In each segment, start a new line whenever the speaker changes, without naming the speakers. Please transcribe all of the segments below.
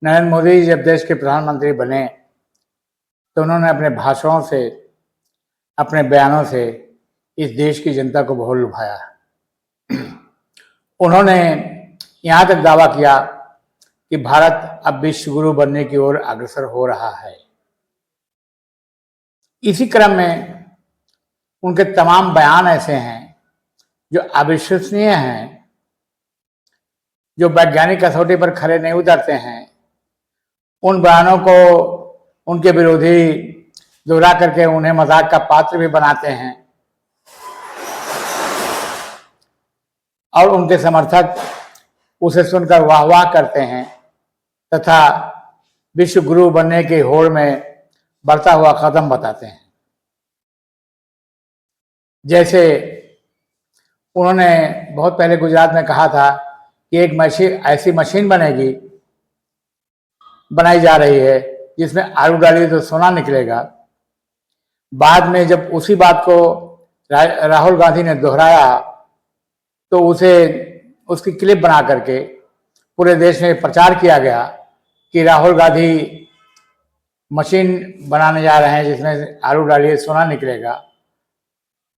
नरेंद्र मोदी जब देश के प्रधानमंत्री बने तो उन्होंने अपने भाषणों से, अपने बयानों से इस देश की जनता को बहुत लुभाया। उन्होंने यहाँ तक दावा किया कि भारत अब विश्व गुरु बनने की ओर अग्रसर हो रहा है। इसी क्रम में उनके तमाम बयान ऐसे हैं जो अविश्वसनीय हैं, जो वैज्ञानिक कसौटी पर खरे नहीं उतरते हैं। उन बयानों को उनके विरोधी दोहरा करके उन्हें मजाक का पात्र भी बनाते हैं और उनके समर्थक उसे सुनकर वाह वाह करते हैं तथा विश्व गुरु बनने की होड़ में बढ़ता हुआ कदम बताते हैं। जैसे उन्होंने बहुत पहले गुजरात में कहा था कि एक ऐसी मशीन बनाई जा रही है जिसमें आलू डालिए तो सोना निकलेगा। बाद में जब उसी बात को राहुल गांधी ने दोहराया तो उसकी क्लिप बना करके पूरे देश में प्रचार किया गया कि राहुल गांधी मशीन बनाने जा रहे हैं जिसमें आलू डालिए सोना निकलेगा,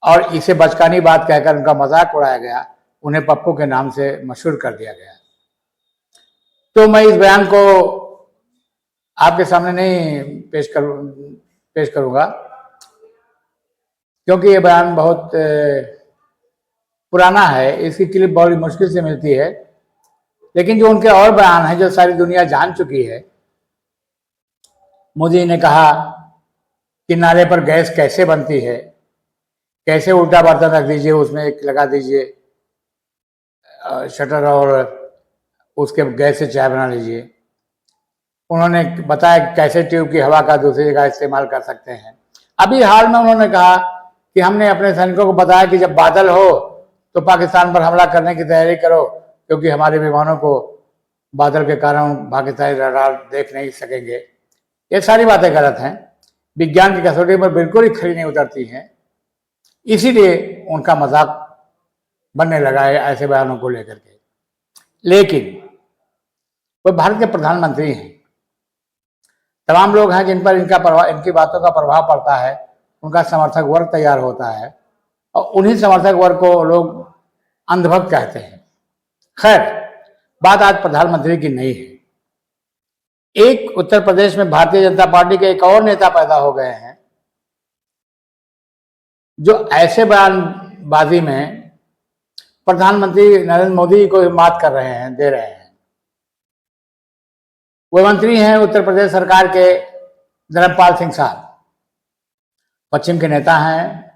और इसे बचकानी बात कहकर उनका मजाक उड़ाया गया, उन्हें पप्पू के नाम से मशहूर कर दिया गया। तो मैं इस बयान को आपके सामने नहीं पेश करूंगा क्योंकि ये बयान बहुत पुराना है, इसकी क्लिप बड़ी मुश्किल से मिलती है। लेकिन जो उनके और बयान हैं जो सारी दुनिया जान चुकी है, मोदी ने कहा कि नाले पर गैस कैसे बनती है, कैसे उल्टा बर्तन रख दीजिए, उसमें एक लगा दीजिए शटर और उसके गैस से चाय बना लीजिए। उन्होंने बताया कैसे ट्यूब की हवा का दूसरी जगह इस्तेमाल कर सकते हैं। अभी हाल में उन्होंने कहा कि हमने अपने सैनिकों को बताया कि जब बादल हो तो पाकिस्तान पर हमला करने की तैयारी करो, क्योंकि हमारे विमानों को बादल के कारण पाकिस्तानी रडार देख नहीं सकेंगे। ये सारी बातें गलत हैं, विज्ञान की कसौटी पर बिल्कुल ही खरी नहीं उतरती हैं। इसीलिए उनका मजाक बनने लगा है ऐसे बयानों को लेकर के। लेकिन वो भारत के प्रधानमंत्री हैं, तमाम लोग हैं जिन पर इनकी बातों का प्रभाव पड़ता है, उनका समर्थक वर्ग तैयार होता है और उन्हीं समर्थक वर्ग को लोग अंधभक्त कहते हैं। खैर, बात आज प्रधानमंत्री की नहीं है। एक उत्तर प्रदेश में भारतीय जनता पार्टी के एक और नेता पैदा हो गए हैं जो ऐसे बयानबाजी में प्रधानमंत्री नरेंद्र मोदी को मात कर रहे हैं, दे रहे हैं। वो मंत्री हैं उत्तर प्रदेश सरकार के धर्मपाल सिंह साहब, पश्चिम के नेता हैं,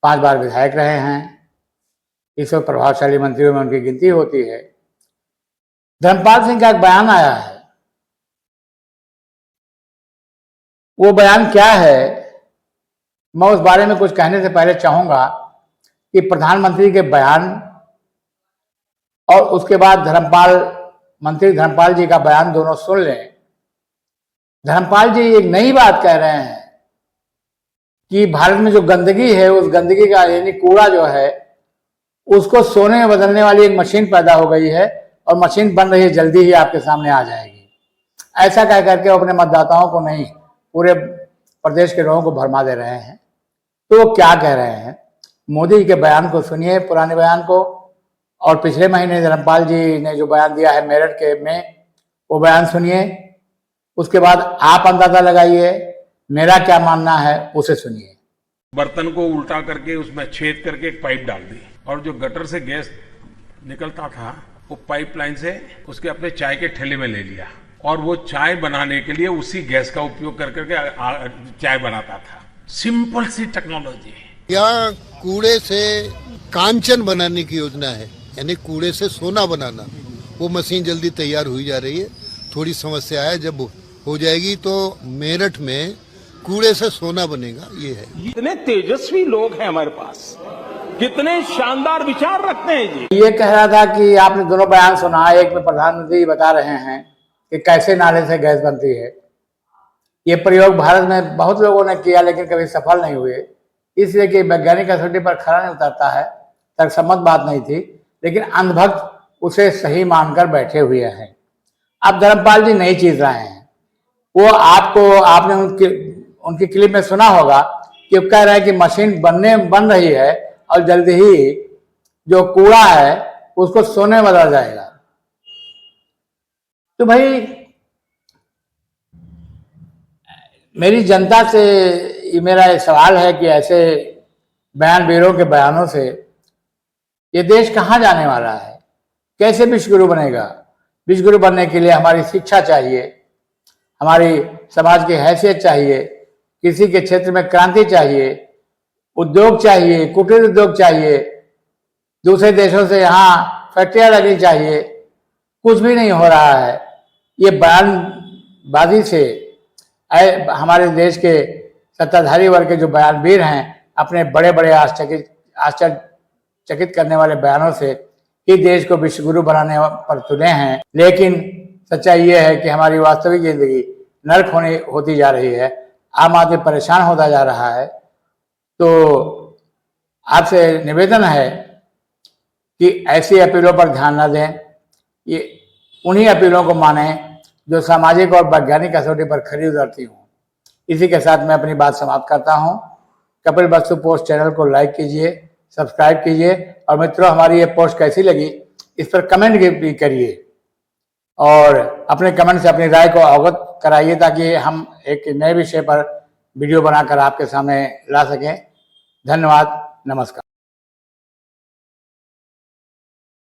5 बार विधायक रहे हैं, इस वक्त प्रभावशाली मंत्रियों में उनकी गिनती होती है। धर्मपाल सिंह का एक बयान आया है। वो बयान क्या है, मैं उस बारे में कुछ कहने से पहले चाहूंगा कि प्रधानमंत्री के बयान और उसके बाद मंत्री धर्मपाल जी का बयान दोनों सुन लें। धर्मपाल जी एक नई बात कह रहे हैं कि भारत में जो गंदगी है, उस गंदगी का यानी कूड़ा जो है, उसको सोने में बदलने वाली एक मशीन पैदा हो गई है और मशीन बन रही है, जल्दी ही आपके सामने आ जाएगी। ऐसा कह करके अपने मतदाताओं को नहीं, पूरे प्रदेश के लोगों को भरमा दे रहे हैं। तो वो क्या कह रहे हैं, मोदी के बयान को सुनिए, पुराने बयान को, और पिछले महीने धर्मपाल जी ने जो बयान दिया है मेरठ के में, वो बयान सुनिए। उसके बाद आप अंदाजा लगाइए, मेरा क्या मानना है उसे सुनिए।
बर्तन को उल्टा करके उसमें छेद करके एक पाइप डाल दी और जो गटर से गैस निकलता था वो पाइपलाइन से उसके अपने चाय के ठेले में ले लिया और वो चाय बनाने के लिए उसी गैस का उपयोग कर करके चाय बनाता था। सिंपल सी टेक्नोलॉजी।
यहाँ कूड़े से कांचन बनाने की योजना है, यानी कूड़े से सोना बनाना। वो मशीन जल्दी तैयार हुई जा रही है, थोड़ी समस्या है, जब हो जाएगी तो मेरठ में कूड़े से सोना बनेगा। ये है।
इतने तेजस्वी लोग हैं हमारे पास, कितने शानदार विचार रखते हैं जी।
ये कह रहा था कि आपने दोनों बयान सुना, एक में प्रधानमंत्री बता रहे हैं कि कैसे नाले से गैस बनती है। ये प्रयोग भारत में बहुत लोगों ने किया लेकिन कभी सफल नहीं हुए, इसलिए कि वैज्ञानिक कसौटी पर खरा नहीं उतरता है, तर्कसम्मत बात नहीं थी, लेकिन अंधभक्त उसे सही मानकर बैठे हुए हैं। अब धर्मपाल जी नहीं जीत रहे हैं। वो आपने उनकी क्लिप में सुना होगा कि वो कह रहे हैं कि मशीन बन रही है और जल्दी ही जो कूड़ा है उसको सोने में बदला जाएगा। तो भाई मेरी जनता से ये मेरा एक सवाल है कि ऐसे बयानवीरों के बयानों से ये देश कहाँ जाने वाला है? कैसे विश्वगुरु बनेगा? विश्वगुरु बनने के लिए हमारी शिक्षा चाहिए, हमारी समाज की हैसियत चाहिए, कृषि के क्षेत्र में क्रांति चाहिए, उद्योग चाहिए, कुटीर उद्योग चाहिए, दूसरे देशों से यहाँ फैक्ट्रियां लगनी चाहिए। कुछ भी नहीं हो रहा है। ये बयानबाजी से हमारे देश के सत्ताधारी वर्ग के जो बयानवीर हैं अपने बड़े बड़े आश्चर्यचकित करने वाले बयानों से ही देश को विश्वगुरु बनाने पर तुले हैं। लेकिन सच्चाई ये है कि हमारी वास्तविक जिंदगी नर्क होती जा रही है। आम आदमी परेशान होता जा रहा है। तो आपसे निवेदन है कि ऐसी अपीलों पर ध्यान न दें। ये उन्हीं अपीलों को माने जो सामाजिक और वैज्ञानिक कसौटी पर खरी उतरती हूँ। इसी के साथ मैं अपनी बात समाप्त करता हूँ। कपिल वस्तु पोस्ट चैनल को लाइक कीजिए, सब्सक्राइब कीजिए और मित्रों हमारी ये पोस्ट कैसी लगी इस पर कमेंट भी करिए और अपने कमेंट से अपनी राय को अवगत कराइए ताकि हम एक नए विषय पर वीडियो बनाकर आपके सामने ला सकें। धन्यवाद, नमस्कार।